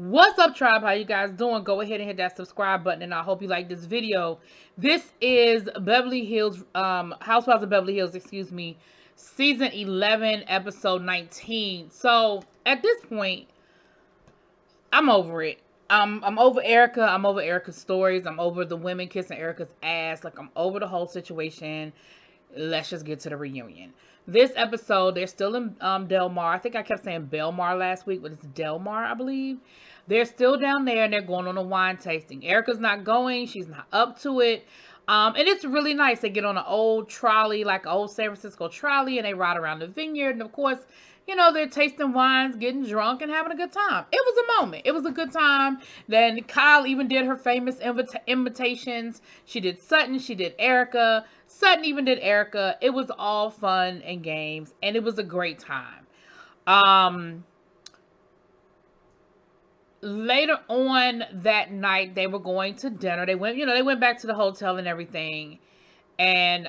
What's up, tribe? How you guys doing? Go ahead and hit that subscribe button, and I hope you like this video. This is Beverly Hills, Housewives of Beverly Hills, excuse me, season 11, episode 19. So at this point, I'm over it. I'm over Erica. I'm over Erica's stories. I'm over the women kissing Erica's ass. Like, I'm over the whole situation. Let's just get to the reunion. This episode, they're still in Del Mar. I think I kept saying Belmar last week, but it's Del Mar, I believe. They're still down there, and they're going on a wine tasting. Erica's not going. She's not up to it. And it's really nice. They get on an old trolley, like an old San Francisco trolley, and they ride around the vineyard. And, of course, you know, they're tasting wines, getting drunk, and having a good time. It was a moment. It was a good time. Then Kyle even did her famous invitations. She did Sutton. She did Erica. Sutton even did Erica. It was all fun and games, and it was a great time. Later on that night, they were going to dinner. They went back to the hotel and everything, and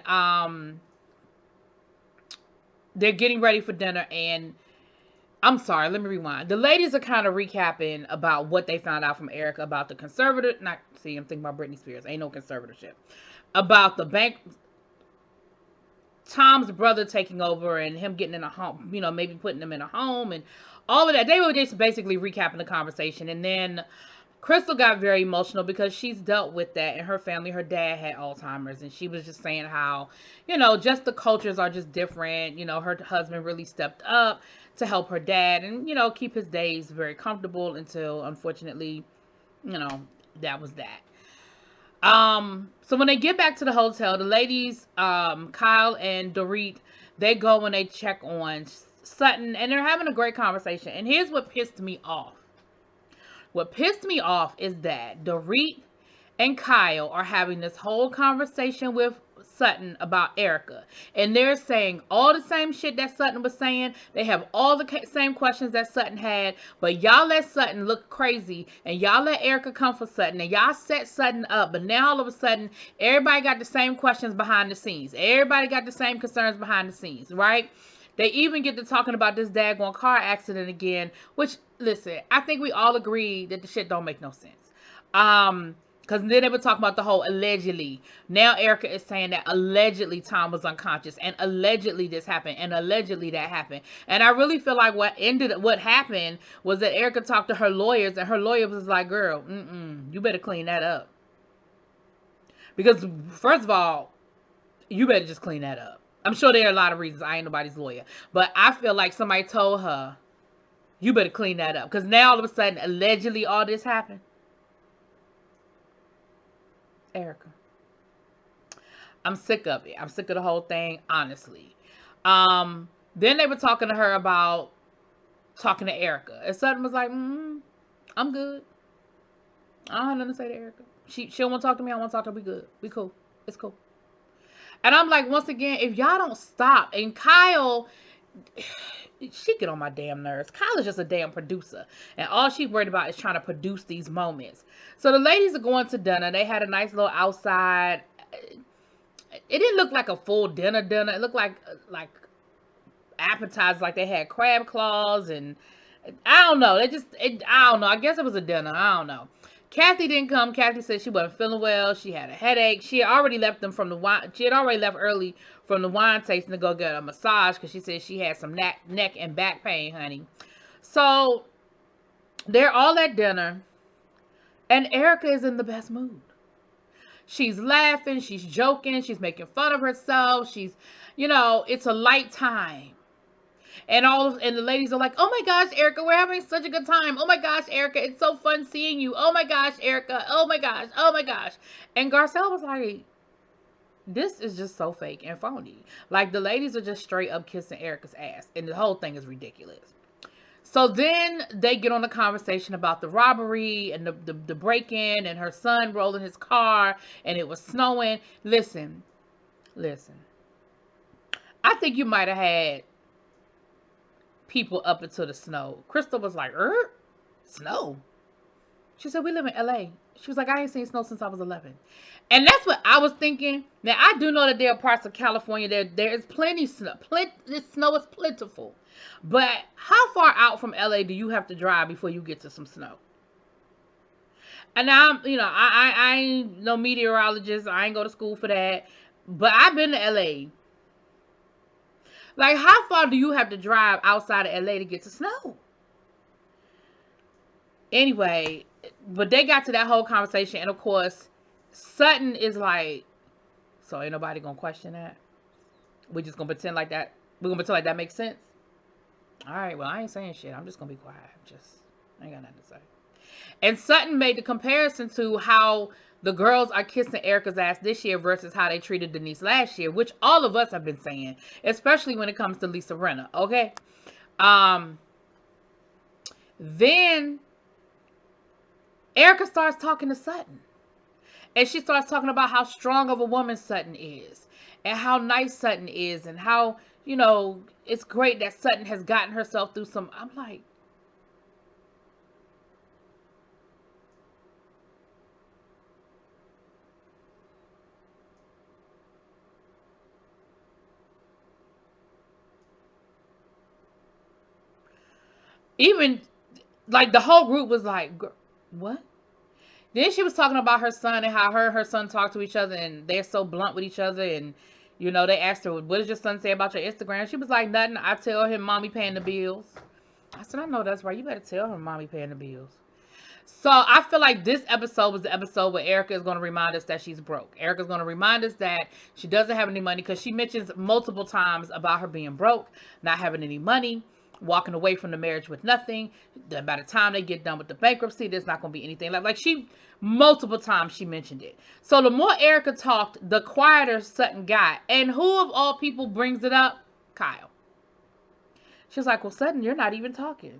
they're getting ready for dinner. And I'm sorry, let me rewind. The ladies are kind of recapping about what they found out from Erica about the conservator. I'm thinking about Britney Spears. Ain't no conservatorship. About the bank. Tom's brother taking over and him getting in a home, maybe putting him in a home and all of that. They were just basically recapping the conversation. And then Crystal got very emotional because she's dealt with that in her family. Her dad had Alzheimer's, and she was just saying how, just the cultures are just different. Her husband really stepped up to help her dad and, keep his days very comfortable until, unfortunately, that was that. So when they get back to the hotel, the ladies, Kyle and Dorit, they go and they check on Sutton, and they're having a great conversation. And here's what pissed me off. What pissed me off is that Dorit and Kyle are having this whole conversation with Sutton about Erica, and they're saying all the same shit that Sutton was saying. They have all the same questions that Sutton had, but y'all let Sutton look crazy, and y'all let Erica come for Sutton, and y'all set Sutton up. But now all of a sudden, everybody got the same questions behind the scenes. Everybody got the same concerns behind the scenes, right? They even get to talking about this daggone car accident again, which, listen, I think we all agree that the shit don't make no sense. Because then they were talking about the whole allegedly. Now Erica is saying that allegedly Tom was unconscious, and allegedly this happened, and allegedly that happened. And I really feel like what happened was that Erica talked to her lawyers, and her lawyer was like, girl, you better clean that up. Because, first of all, you better just clean that up. I'm sure there are a lot of reasons. I ain't nobody's lawyer. But I feel like somebody told her, you better clean that up. Because now all of a sudden, allegedly all this happened. Erica, I'm sick of it. I'm sick of the whole thing, honestly. Then they were talking to her about talking to Erica. And Sutton was like, I'm good. I don't have nothing to say to Erica. She don't want to talk to me. I don't want to talk to her. We good. We cool. It's cool. And I'm like, once again, if y'all don't stop, and Kyle, she get on my damn nerves. Kyle is just a damn producer, and all she's worried about is trying to produce these moments. So the ladies are going to dinner. They had a nice little outside. It didn't look like a full dinner. It looked like appetizers, like they had crab claws, and I don't know. I don't know. I guess it was a dinner. I don't know. Kathy didn't come. Kathy said she wasn't feeling well. She had a headache. She had already left them from the wine. She had already left early from the wine tasting to go get a massage because she said she had some neck and back pain, honey. So they're all at dinner, and Erica is in the best mood. She's laughing. She's joking. She's making fun of herself. She's, it's a light time. And the ladies are like, oh my gosh, Erica, we're having such a good time. Oh my gosh, Erica, it's so fun seeing you. Oh my gosh, Erica. Oh my gosh. Oh my gosh. And Garcelle was like, this is just so fake and phony. Like, the ladies are just straight up kissing Erica's ass. And the whole thing is ridiculous. So then they get on a conversation about the robbery and the break-in and her son rolling his car and it was snowing. Listen. I think you might have had people up into the snow. Crystal was like, snow? She said, we live in LA. She was like, I ain't seen snow since I was 11. And that's what I was thinking. Now, I do know that there are parts of California there is plenty snow. The snow is plentiful. But how far out from LA do you have to drive before you get to some snow? And I'm, I ain't no meteorologist. I ain't go to school for that. But I've been to LA. Like, how far do you have to drive outside of LA to get to snow? Anyway, but they got to that whole conversation, and of course, Sutton is like, so ain't nobody gonna question that. We just gonna pretend like that. We're gonna pretend like that makes sense. All right, well, I ain't saying shit. I'm just gonna be quiet. I ain't got nothing to say. And Sutton made the comparison to how the girls are kissing Erica's ass this year versus how they treated Denise last year, which all of us have been saying, especially when it comes to Lisa Rinna. Okay. Then Erica starts talking to Sutton. And she starts talking about how strong of a woman Sutton is. And how nice Sutton is. And how, it's great that Sutton has gotten herself through some... I'm like... Even, like, the whole group was like, what? Then she was talking about her son and how her son talk to each other and they're so blunt with each other. And, they asked her, what does your son say about your Instagram? She was like, nothing. I tell him mommy paying the bills. I said, I know that's right. You better tell him mommy paying the bills. So I feel like this episode was the episode where Erica is going to remind us that she's broke. Erica's going to remind us that she doesn't have any money because she mentions multiple times about her being broke, not having any money, walking away from the marriage with nothing. By the time they get done with the bankruptcy, there's not going to be anything left. Like, she, multiple times she mentioned it. So the more Erica talked, the quieter Sutton got. And who of all people brings it up? Kyle. She's like, well, Sutton, you're not even talking.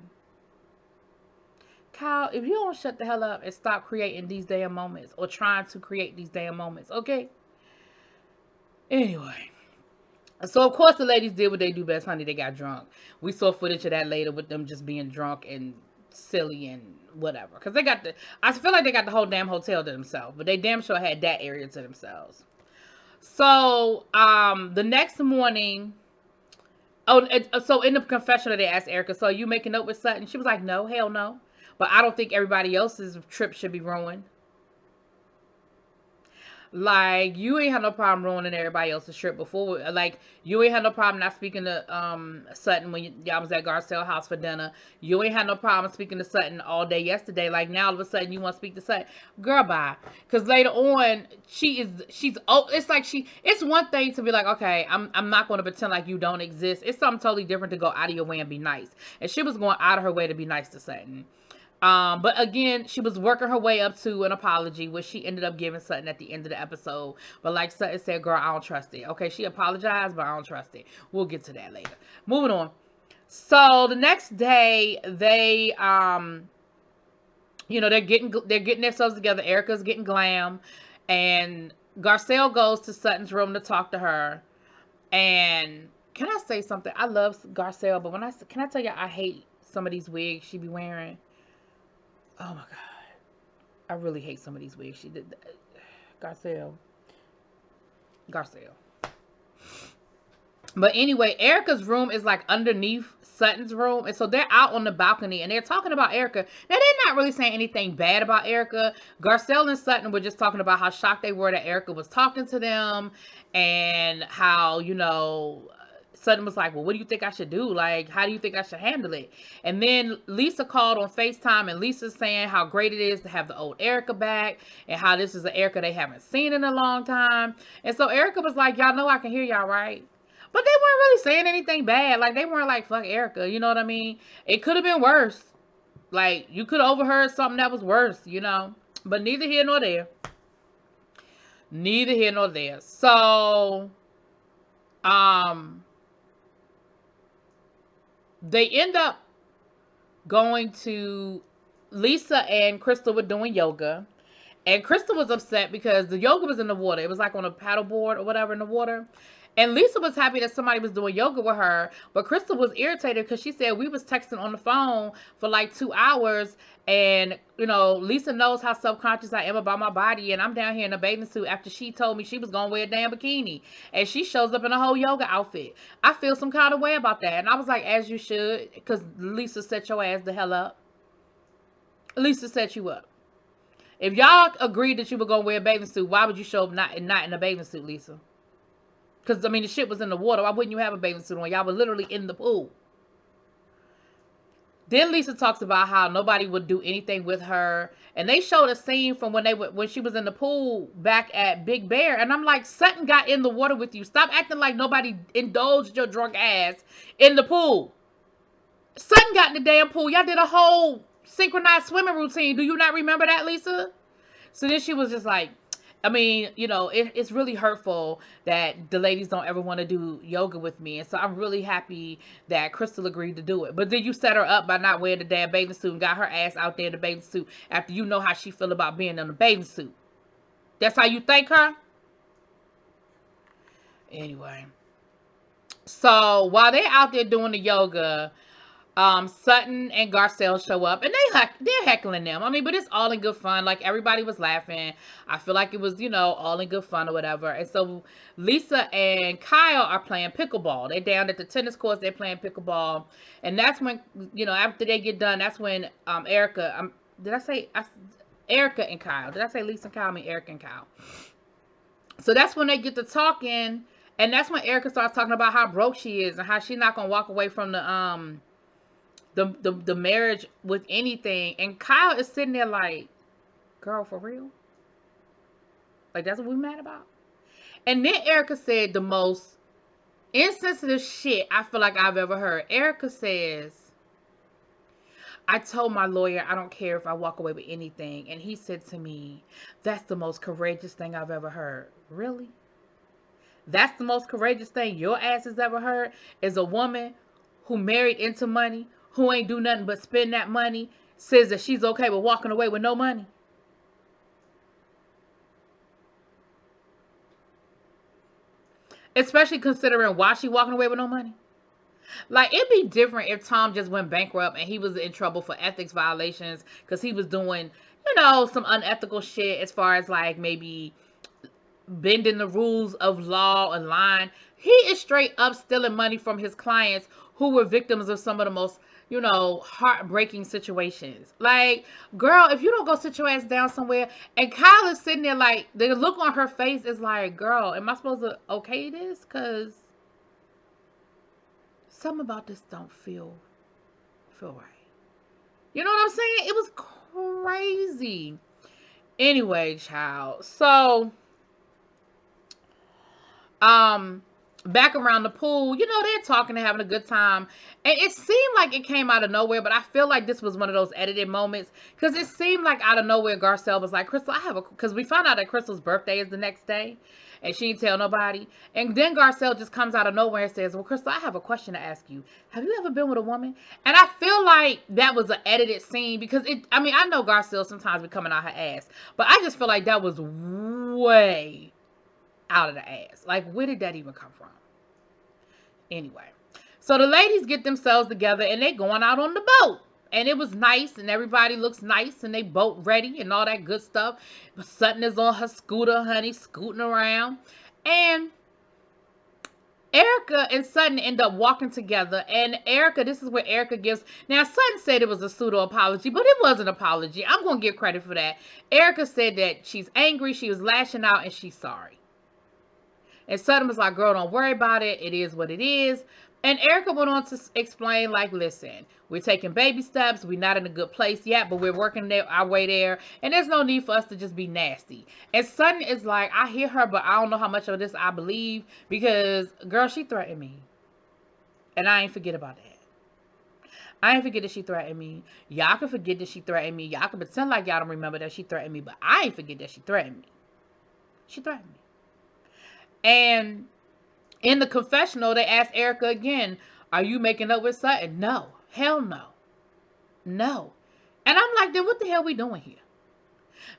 Kyle, if you don't shut the hell up and stop creating these damn moments or trying to create these damn moments, okay? Anyway. So, of course, the ladies did what they do best, honey. They got drunk. We saw footage of that later with them just being drunk and silly and whatever. Because I feel like they got the whole damn hotel to themselves. But they damn sure had that area to themselves. So, the next morning... so in the confessional, they asked Erica, so are you making up with Sutton? She was like, no, hell no. But I don't think everybody else's trip should be ruined. Like, you ain't had no problem ruining everybody else's trip before. Like, you ain't had no problem not speaking to Sutton when y'all was at Garcelle house for dinner. You ain't had no problem speaking to Sutton all day yesterday. Like, now all of a sudden you want to speak to Sutton. Girl, bye. Because later on, it's like it's one thing to be like, okay, I'm not going to pretend like you don't exist. It's something totally different to go out of your way and be nice. And she was going out of her way to be nice to Sutton. But again, she was working her way up to an apology, which she ended up giving Sutton at the end of the episode. But like Sutton said, girl, I don't trust it. Okay, she apologized, but I don't trust it. We'll get to that later. Moving on. So the next day, they, they're getting themselves together. Erica's getting glam, and Garcelle goes to Sutton's room to talk to her. And can I say something? I love Garcelle, but can I tell you, I hate some of these wigs she be wearing. Oh my God. I really hate some of these wigs she did. Garcelle. But anyway, Erica's room is like underneath Sutton's room. And so they're out on the balcony and they're talking about Erica. Now, they're not really saying anything bad about Erica. Garcelle and Sutton were just talking about how shocked they were that Erica was talking to them. And how, Sutton was like, well, what do you think I should do? Like, how do you think I should handle it? And then Lisa called on FaceTime, and Lisa's saying how great it is to have the old Erica back, and how this is an Erica they haven't seen in a long time. And so Erica was like, y'all know I can hear y'all, right? But they weren't really saying anything bad. Like, they weren't like, fuck Erica, you know what I mean? It could have been worse. Like, you could have overheard something that was worse, But neither here nor there. Neither here nor there. So, they end up going to... Lisa and Crystal were doing yoga. And Crystal was upset because the yoga was in the water. It was like on a paddleboard or whatever in the water. And Lisa was happy that somebody was doing yoga with her. But Crystal was irritated because she said we was texting on the phone for like 2 hours. And, Lisa knows how self-conscious I am about my body. And I'm down here in a bathing suit after she told me she was going to wear a damn bikini. And she shows up in a whole yoga outfit. I feel some kind of way about that. And I was like, as you should. Because Lisa set your ass the hell up. Lisa set you up. If y'all agreed that you were gonna wear a bathing suit, why would you show up not in a bathing suit, Lisa? Because I mean, the shit was in the water. Why wouldn't you have a bathing suit on? Y'all were literally in the pool. Then Lisa talks about how nobody would do anything with her, and they showed a scene from when she was in the pool back at Big Bear, and I'm like, Sutton got in the water with you. Stop acting like nobody indulged your drunk ass in the pool. Sutton got in the damn pool. Y'all did a whole synchronized swimming routine. Do you not remember that, Lisa? So then she was just like, I mean, you know, it's really hurtful that the ladies don't ever want to do yoga with me. And so I'm really happy that Crystal agreed to do it. But then you set her up by not wearing the damn bathing suit and got her ass out there in the bathing suit after you know how she feel about being in the bathing suit. That's how you thank her? Anyway. So while they're out there doing the yoga, Sutton and Garcelle show up, and they're heckling them. I mean, but it's all in good fun. Like, everybody was laughing. I feel like it was, you know, all in good fun or whatever. And so Lisa and Kyle are playing pickleball. They're down at the tennis courts. They're playing pickleball, and that's when, you know, after they get done, that's when Erica. Erica and Kyle? Did I say Lisa and Kyle? I mean Erica and Kyle. So that's when they get to talking, and that's when Erica starts talking about how broke she is and how she's not gonna walk away from the marriage with anything. And Kyle is sitting there like, girl, for real? Like, that's what we mad about? And then Erica said the most insensitive shit I feel like I've ever heard. Erica says, I told my lawyer I don't care if I walk away with anything. And he said to me, that's the most courageous thing I've ever heard. Really? That's the most courageous thing your ass has ever heard? Is a woman who married into money, who ain't do nothing but spend that money, says that she's okay with walking away with no money? Especially considering why she walking away with no money. Like, it'd be different if Tom just went bankrupt and he was in trouble for ethics violations because he was doing, you know, some unethical shit as far as like maybe bending the rules of law and line. He is straight up stealing money from his clients who were victims of some of the most, you know, heartbreaking situations. Like, girl, if you don't go sit your ass down somewhere. And Kyle is sitting there like, the look on her face is like, girl, am I supposed to okay this? Because something about this don't feel right. You know what I'm saying? It was crazy. Anyway, child. So, back around the pool, you know, they're talking and having a good time. And it seemed like it came out of nowhere, but I feel like this was one of those edited moments. Because it seemed like out of nowhere, Garcelle was like, Crystal, because we found out that Crystal's birthday is the next day. And she didn't tell nobody. And then Garcelle just comes out of nowhere and says, well, Crystal, I have a question to ask you. Have you ever been with a woman? And I feel like that was an edited scene because I mean, I know Garcelle sometimes be coming out her ass. But I just feel like that was way out of the ass. Like, where did that even come from? Anyway, so the ladies get themselves together and they going out on the boat. And it was nice and everybody looks nice and they boat ready and all that good stuff. But Sutton is on her scooter, honey, scooting around. And Erica and Sutton end up walking together. And Erica, this is where Erica gives... Now, Sutton said it was a pseudo-apology, but it was an apology. I'm going to give credit for that. Erica said that she's angry, she was lashing out, and she's sorry. And Sutton was like, girl, don't worry about it. It is what it is. And Erica went on to explain, like, listen, we're taking baby steps. We're not in a good place yet, but we're working our way there. And there's no need for us to just be nasty. And Sutton is like, I hear her, but I don't know how much of this I believe. Because, girl, she threatened me. And I ain't forget about that. I ain't forget that she threatened me. Y'all can forget that she threatened me. Y'all can pretend like y'all don't remember that she threatened me. But I ain't forget that she threatened me. She threatened me. And in the confessional, they asked Erica again, are you making up with Sutton? No. Hell no. No. And I'm like, then what the hell we doing here?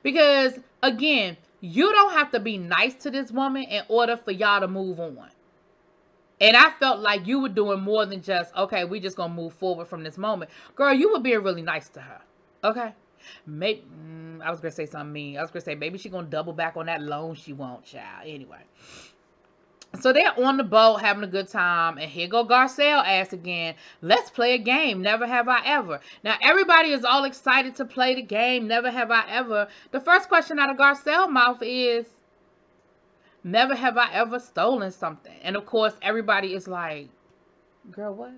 Because, again, you don't have to be nice to this woman in order for y'all to move on. And I felt like you were doing more than just, okay, we just going to move forward from this moment. Girl, you were being really nice to her. Okay? Maybe, I was going to say something mean. I was going to say, maybe she going to double back on that loan she won't, child. Anyway. So they're on the boat having a good time, and here go Garcelle asks again, let's play a game, never have I ever. Now everybody is all excited to play the game, never have I ever. The first question out of Garcelle's mouth is, never have I ever stolen something. And of course everybody is like, girl, what?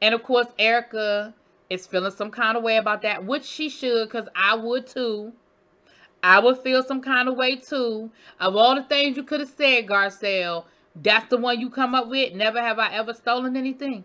And of course Erica is feeling some kind of way about that, which she should, because I would too. I would feel some kind of way too. Of all the things you could have said, Garcelle, that's the one you come up with. Never have I ever stolen anything.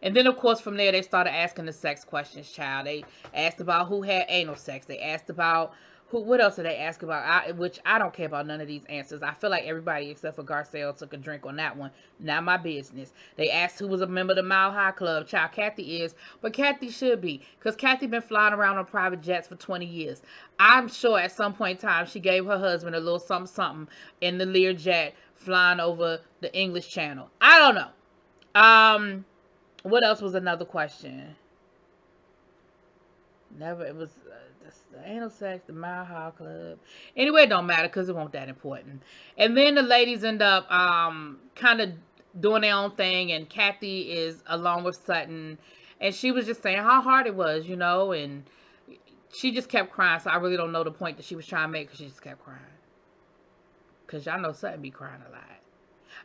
And then, of course, from there, they started asking the sex questions, child. They asked about who had anal sex. They asked about who. What else did they ask about? Which I don't care about none of these answers. I feel like everybody except for Garcelle took a drink on that one. Not my business. They asked who was a member of the Mile High Club. Child, Kathy is. But Kathy should be. Because Kathy been flying around on private jets for 20 years. I'm sure at some point in time, she gave her husband a little something, something in the Learjet flying over the English Channel. I don't know. What else was another question? Never, it was the anal sex, the Mile High Club. Anyway, it don't matter because it wasn't that important. And then the ladies end up kind of doing their own thing, and Kathy is along with Sutton, and she was just saying how hard it was, you know, and she just kept crying. So I really don't know the point that she was trying to make, because she just kept crying. Because y'all know Sutton be crying a lot.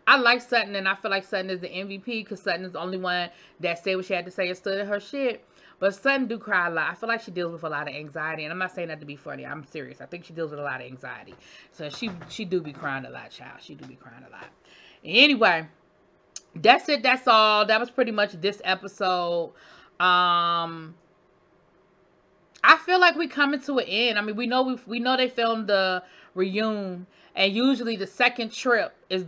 I like Sutton, and I feel like Sutton is the MVP, because Sutton is the only one that said what she had to say and stood in her shit. But Sutton do cry a lot. I feel like she deals with a lot of anxiety, and I'm not saying that to be funny. I'm serious. I think she deals with a lot of anxiety. So she do be crying a lot, child. She do be crying a lot. Anyway, that's it. That's all. That was pretty much this episode. I feel like we coming to an end. I mean, we know they filmed the reunion, and usually the second trip is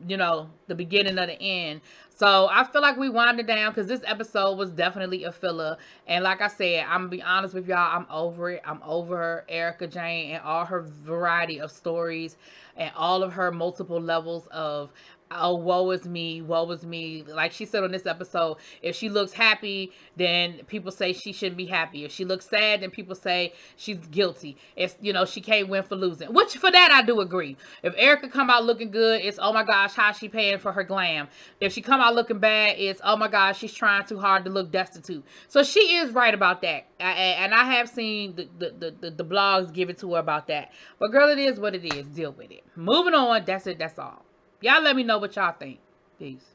you know, the beginning of the end. So I feel like we wound it down, because this episode was definitely a filler. And like I said, I'm gonna be honest with y'all, I'm over it. I'm over Erica Jane and all her variety of stories and all of her multiple levels of, oh, woe is me, woe is me. Like she said on this episode, if she looks happy, then people say she shouldn't be happy. If she looks sad, then people say she's guilty. If, you know, she can't win for losing. Which, for that, I do agree. If Erica come out looking good, it's, oh my gosh, how she paying for her glam. If she come out looking bad, it's, oh my gosh, she's trying too hard to look destitute. So she is right about that. And I have seen the blogs give it to her about that. But girl, it is what it is. Deal with it. Moving on. That's it. That's all. Y'all let me know what y'all think. Peace.